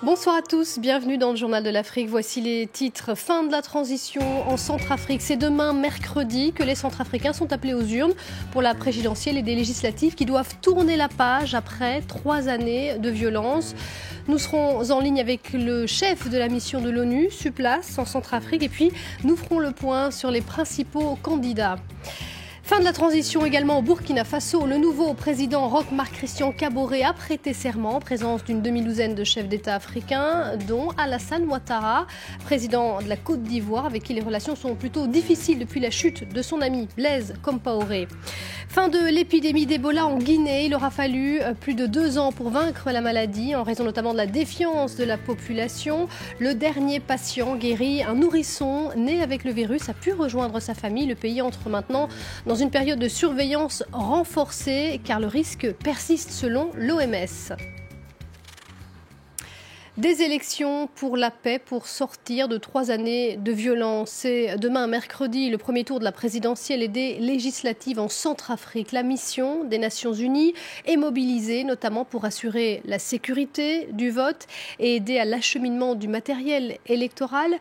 Bonsoir à tous, bienvenue dans le Journal de l'Afrique. Voici les titres. Fin de la transition en Centrafrique. C'est demain, mercredi, que les Centrafricains sont appelés aux urnes pour la présidentielle et des législatives qui doivent tourner la page après 3 années de violence. Nous serons en ligne avec le chef de la mission de l'ONU sur place en Centrafrique et puis nous ferons le point sur les principaux candidats. Fin de la transition également au Burkina Faso. Le nouveau président Roch Marc Christian Kaboré a prêté serment en présence d'une demi-douzaine de chefs d'État africains, dont Alassane Ouattara, président de la Côte d'Ivoire, avec qui les relations sont plutôt difficiles depuis la chute de son ami Blaise Compaoré. Fin de l'épidémie d'Ebola en Guinée. Il aura fallu plus de 2 ans pour vaincre la maladie, en raison notamment de la défiance de la population. Le dernier patient guéri, un nourrisson né avec le virus, a pu rejoindre sa famille. Le pays entre maintenant dans une période de surveillance renforcée, car le risque persiste selon l'OMS. Des élections pour la paix, pour sortir de 3 années de violence. C'est demain, mercredi, le premier tour de la présidentielle et des législatives en Centrafrique. La mission des Nations Unies est mobilisée, notamment pour assurer la sécurité du vote et aider à l'acheminement du matériel électoral.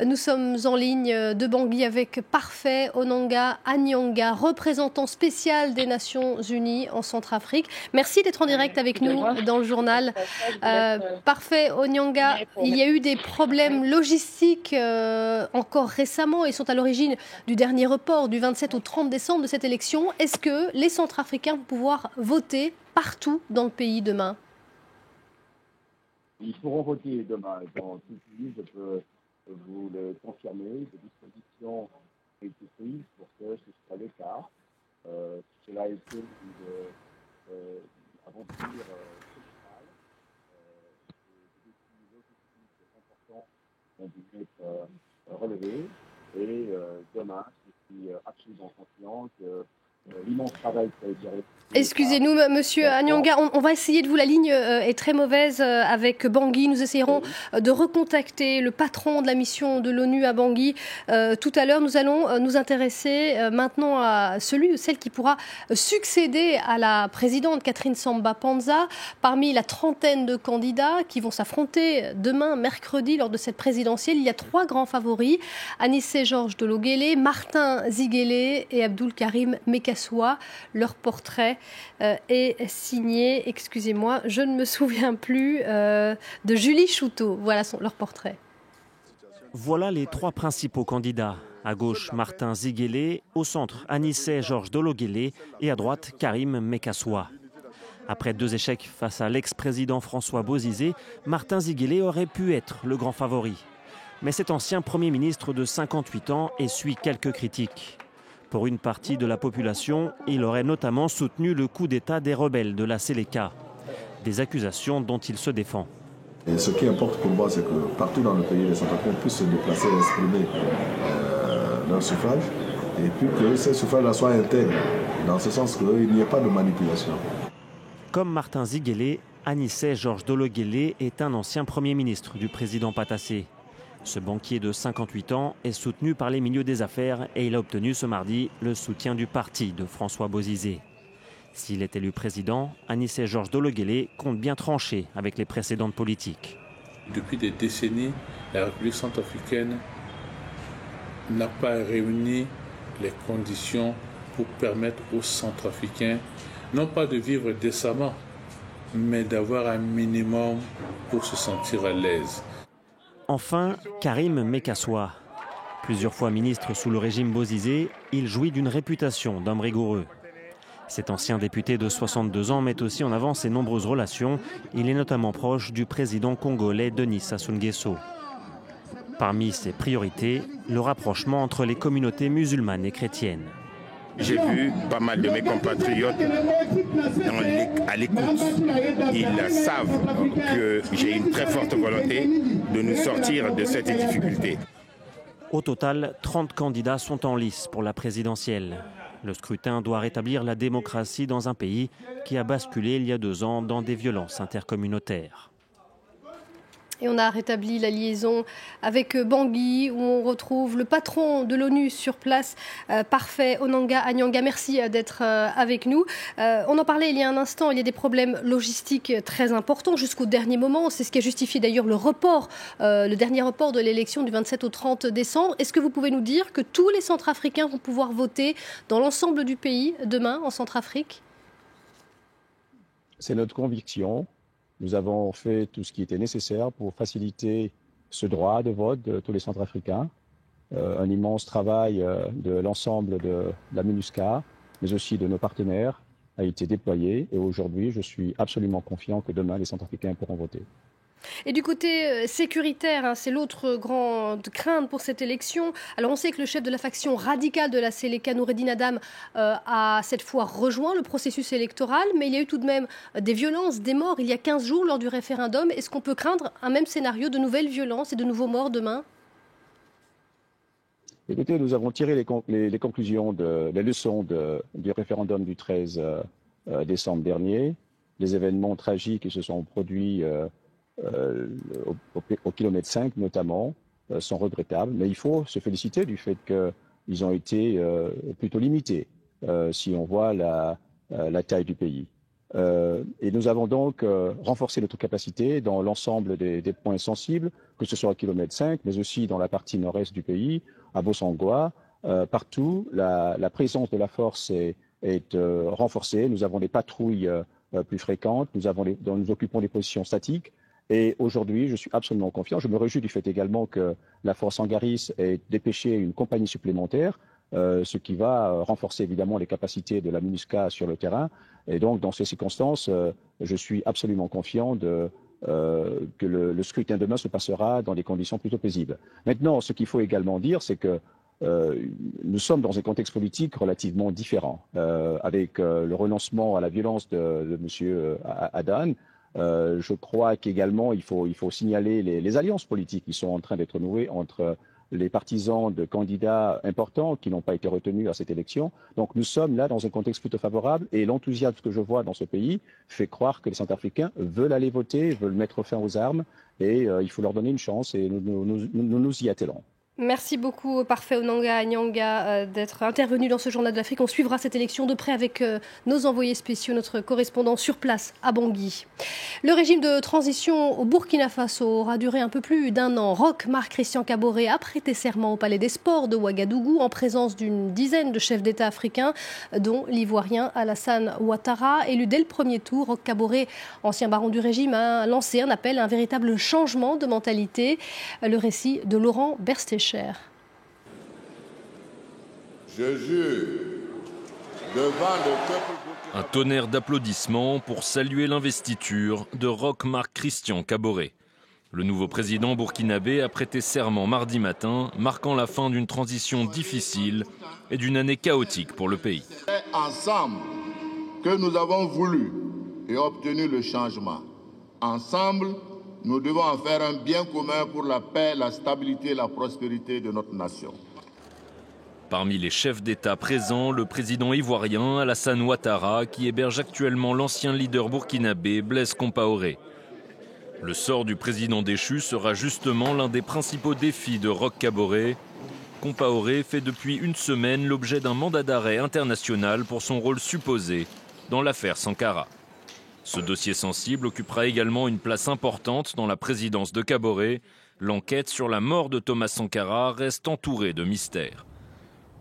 Nous sommes en ligne de Bangui avec Parfait Onanga Anyanga, représentant spécial des Nations Unies en Centrafrique. Merci d'être en direct avec nous dans le journal. Parfait Onanga, il y a eu des problèmes logistiques encore récemment et sont à l'origine du dernier report du 27 au 30 décembre de cette élection. Est-ce que les Centrafricains vont pouvoir voter partout dans le pays demain? Ils pourront voter demain dans tout le pays, je peux vous le confirmer. Des dispositions ont été prises pour que ce soit le cas. Cela a été une aventure ont dû être relevés et demain, je suis absolument confiant que l'immense travail qui a été réalisé. Excusez-nous, monsieur Anyanga, on va essayer de vous. La ligne est très mauvaise avec Bangui. Nous essayerons de recontacter le patron de la mission de l'ONU à Bangui tout à l'heure. Nous allons nous intéresser maintenant à celui ou celle qui pourra succéder à la présidente Catherine Samba Panza. Parmi la trentaine de candidats qui vont s'affronter demain, mercredi, lors de cette présidentielle, il y a 3 grands favoris. Anissé Georges Dologuélé, Martin Ziguélé et Abdoul Karim Mekassoua. Leur portrait est signé, excusez-moi, je ne me souviens plus, de Julie Chouteau. Voilà leur portrait. Voilà les 3 principaux candidats. À gauche, Martin Ziguélé, au centre, Anissé Georges Dologuélé et à droite, Karim Mekassoua. Après 2 échecs face à l'ex-président François Bozizé, Martin Ziguélé aurait pu être le grand favori. Mais cet ancien Premier ministre de 58 ans essuie quelques critiques. Pour une partie de la population, il aurait notamment soutenu le coup d'État des rebelles de la Séléka. Des accusations dont il se défend. Et ce qui importe pour moi, c'est que partout dans le pays, les Centrafricains puissent se déplacer et exprimer leur suffrage. Et puis que ces suffrages-là soient intègres, dans ce sens qu'il n'y ait pas de manipulation. Comme Martin Ziguélé, Anissé Georges Dologuélé est un ancien Premier ministre du président Patassé. Ce banquier de 58 ans est soutenu par les milieux des affaires et il a obtenu ce mardi le soutien du parti de François Bozizé. S'il est élu président, Anissé Georges Dologuélé compte bien trancher avec les précédentes politiques. Depuis des décennies, la République centrafricaine n'a pas réuni les conditions pour permettre aux Centrafricains, non pas de vivre décemment, mais d'avoir un minimum pour se sentir à l'aise. Enfin, Karim Mekassoua. Plusieurs fois ministre sous le régime Bozizé, il jouit d'une réputation d'homme rigoureux. Cet ancien député de 62 ans met aussi en avant ses nombreuses relations. Il est notamment proche du président congolais Denis Sassou Nguesso. Parmi ses priorités, le rapprochement entre les communautés musulmanes et chrétiennes. J'ai vu pas mal de mes compatriotes à l'écoute. Ils savent que j'ai une très forte volonté de nous sortir de cette difficulté. Au total, 30 candidats sont en lice pour la présidentielle. Le scrutin doit rétablir la démocratie dans un pays qui a basculé il y a 2 ans dans des violences intercommunautaires. Et on a rétabli la liaison avec Bangui, où on retrouve le patron de l'ONU sur place, Parfait Onanga Anyanga. Merci d'être avec nous. On en parlait il y a un instant, il y a des problèmes logistiques très importants jusqu'au dernier moment. C'est ce qui a justifié d'ailleurs le dernier report de l'élection du 27 au 30 décembre. Est-ce que vous pouvez nous dire que tous les Centrafricains vont pouvoir voter dans l'ensemble du pays demain en Centrafrique ? C'est notre conviction. Nous avons fait tout ce qui était nécessaire pour faciliter ce droit de vote de tous les Centrafricains. Un immense travail de l'ensemble de la MINUSCA, mais aussi de nos partenaires, a été déployé. Et aujourd'hui, je suis absolument confiant que demain, les Centrafricains pourront voter. Et du côté sécuritaire, c'est l'autre grande crainte pour cette élection. Alors on sait que le chef de la faction radicale de la Séléka, Noureddine Adam, a cette fois rejoint le processus électoral, mais il y a eu tout de même des violences, des morts il y a 15 jours lors du référendum. Est-ce qu'on peut craindre un même scénario de nouvelles violences et de nouveaux morts demain ? Écoutez, nous avons tiré les conclusions, les leçons du référendum du 13 décembre dernier. Les événements tragiques qui se sont produits au kilomètre 5 notamment, sont regrettables. Mais il faut se féliciter du fait qu'ils ont été plutôt limités, si on voit la taille du pays. Et nous avons donc renforcé notre capacité dans l'ensemble des points sensibles, que ce soit au kilomètre 5, mais aussi dans la partie nord-est du pays, à Bossangoa. Partout, la présence de la force est renforcée. Nous avons des patrouilles plus fréquentes, nous occupons des positions statiques. Et aujourd'hui, je suis absolument confiant. Je me réjouis du fait également que la force Angaris ait dépêché une compagnie supplémentaire, ce qui va renforcer évidemment les capacités de la MINUSCA sur le terrain. Et donc, dans ces circonstances, je suis absolument confiant que le scrutin demain se passera dans des conditions plutôt paisibles. Maintenant, ce qu'il faut également dire, c'est que nous sommes dans un contexte politique relativement différent, avec le renoncement à la violence de M. Adan. Je crois qu'également, il faut signaler les alliances politiques qui sont en train d'être nouées entre les partisans de candidats importants qui n'ont pas été retenus à cette élection. Donc nous sommes là dans un contexte plutôt favorable et l'enthousiasme que je vois dans ce pays fait croire que les Centrafricains veulent aller voter, veulent mettre fin aux armes et il faut leur donner une chance et nous y attelons. Merci beaucoup, Parfait Onanga Anyanga, d'être intervenu dans ce Journal de l'Afrique. On suivra cette élection de près avec nos envoyés spéciaux, notre correspondant sur place à Bangui. Le régime de transition au Burkina Faso aura duré un peu plus d'1 an. Roch Marc Christian Kaboré a prêté serment au Palais des Sports de Ouagadougou en présence d'une dizaine de chefs d'État africains, dont l'Ivoirien Alassane Ouattara. Élu dès le premier tour, Roch Kaboré, ancien baron du régime, a lancé un appel à un véritable changement de mentalité. Le récit de Laurent Berstécher. Je jure devant le peuple. Un tonnerre d'applaudissements pour saluer l'investiture de Roch Marc Christian Kaboré. Le nouveau président burkinabé a prêté serment mardi matin, marquant la fin d'une transition difficile et d'une année chaotique pour le pays. C'est ensemble que nous avons voulu et obtenu le changement. Ensemble, nous devons en faire un bien commun pour la paix, la stabilité et la prospérité de notre nation. Parmi les chefs d'État présents, le président ivoirien Alassane Ouattara, qui héberge actuellement l'ancien leader burkinabé Blaise Compaoré. Le sort du président déchu sera justement l'un des principaux défis de Roch Kaboré. Compaoré fait depuis une semaine l'objet d'un mandat d'arrêt international pour son rôle supposé dans l'affaire Sankara. Ce dossier sensible occupera également une place importante dans la présidence de Kaboré. L'enquête sur la mort de Thomas Sankara reste entourée de mystères.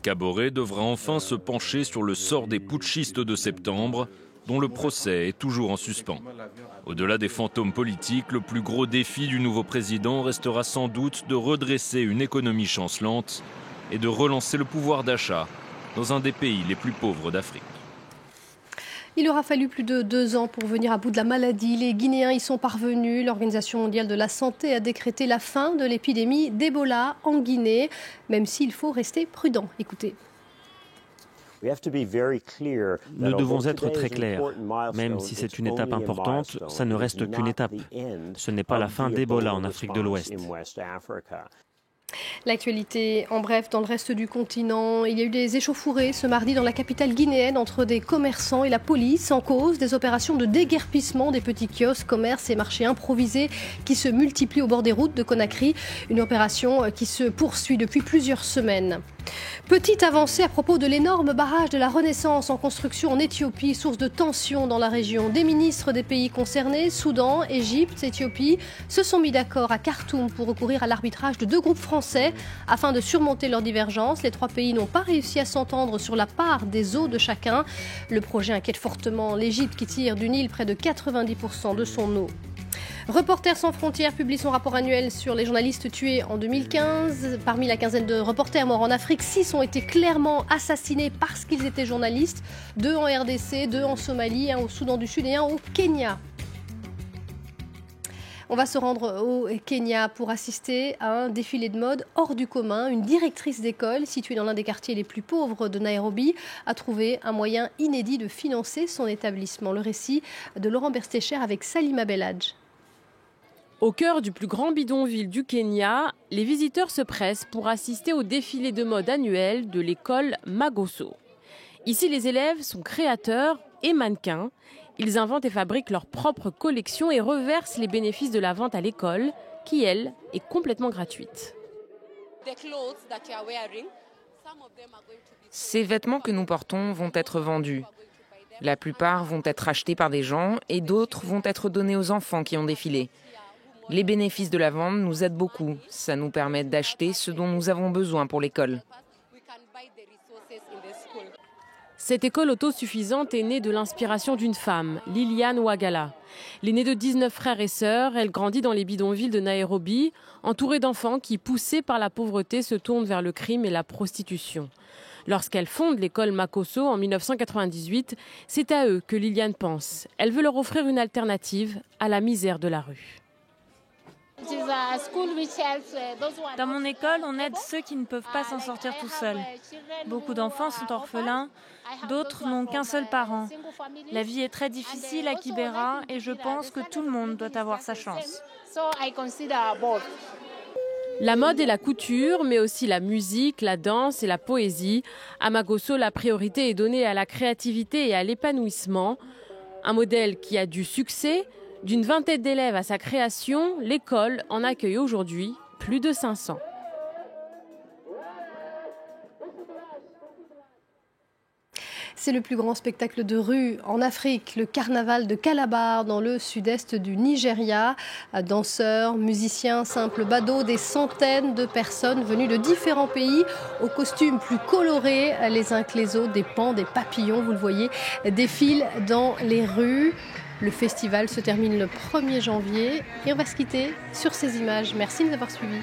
Kaboré devra enfin se pencher sur le sort des putschistes de septembre, dont le procès est toujours en suspens. Au-delà des fantômes politiques, le plus gros défi du nouveau président restera sans doute de redresser une économie chancelante et de relancer le pouvoir d'achat dans un des pays les plus pauvres d'Afrique. Il aura fallu plus de 2 ans pour venir à bout de la maladie. Les Guinéens y sont parvenus. L'Organisation mondiale de la santé a décrété la fin de l'épidémie d'Ebola en Guinée, même s'il faut rester prudent. Écoutez. Nous devons être très clairs. Même si c'est une étape importante, ça ne reste qu'une étape. Ce n'est pas la fin d'Ebola en Afrique de l'Ouest. L'actualité en bref dans le reste du continent. Il y a eu des échauffourées ce mardi dans la capitale guinéenne entre des commerçants et la police en cause des opérations de déguerpissement des petits kiosques, commerces et marchés improvisés qui se multiplient au bord des routes de Conakry. Une opération qui se poursuit depuis plusieurs semaines. Petite avancée à propos de l'énorme barrage de la Renaissance en construction en Éthiopie, source de tensions dans la région. Des ministres des pays concernés, Soudan, Égypte, Éthiopie, se sont mis d'accord à Khartoum pour recourir à l'arbitrage de 2 groupes français afin de surmonter leurs divergences. Les 3 pays n'ont pas réussi à s'entendre sur la part des eaux de chacun. Le projet inquiète fortement l'Égypte qui tire du Nil près de 90% de son eau. Reporters sans frontières publie son rapport annuel sur les journalistes tués en 2015. Parmi la quinzaine de reporters morts en Afrique, 6 ont été clairement assassinés parce qu'ils étaient journalistes. 2 en RDC, 2 en Somalie, 1 au Soudan du Sud et 1 au Kenya. On va se rendre au Kenya pour assister à un défilé de mode hors du commun. Une directrice d'école située dans l'un des quartiers les plus pauvres de Nairobi a trouvé un moyen inédit de financer son établissement. Le récit de Laurent Berstécher avec Salima Belhadj. Au cœur du plus grand bidonville du Kenya, les visiteurs se pressent pour assister au défilé de mode annuel de l'école Magoso. Ici, les élèves sont créateurs et mannequins. Ils inventent et fabriquent leurs propres collections et reversent les bénéfices de la vente à l'école, qui, elle, est complètement gratuite. Ces vêtements que nous portons vont être vendus. La plupart vont être achetés par des gens et d'autres vont être donnés aux enfants qui ont défilé. Les bénéfices de la vente nous aident beaucoup. Ça nous permet d'acheter ce dont nous avons besoin pour l'école. Cette école autosuffisante est née de l'inspiration d'une femme, Liliane Ouagala. L'aînée de 19 frères et sœurs, elle grandit dans les bidonvilles de Nairobi, entourée d'enfants qui, poussés par la pauvreté, se tournent vers le crime et la prostitution. Lorsqu'elle fonde l'école Makoso en 1998, c'est à eux que Liliane pense. Elle veut leur offrir une alternative à la misère de la rue. Dans mon école, on aide ceux qui ne peuvent pas s'en sortir tout seuls. Beaucoup d'enfants sont orphelins, d'autres n'ont qu'un seul parent. La vie est très difficile à Kibera et je pense que tout le monde doit avoir sa chance. La mode et la couture, mais aussi la musique, la danse et la poésie. À Magoso, la priorité est donnée à la créativité et à l'épanouissement. Un modèle qui a du succès. D'une vingtaine d'élèves à sa création, l'école en accueille aujourd'hui plus de 500. C'est le plus grand spectacle de rue en Afrique, le carnaval de Calabar dans le sud-est du Nigeria. Danseurs, musiciens, simples badauds, des centaines de personnes venues de différents pays aux costumes plus colorés les uns que les autres, des pans, des papillons, vous le voyez, défilent dans les rues. Le festival se termine le 1er janvier et on va se quitter sur ces images. Merci de nous avoir suivis.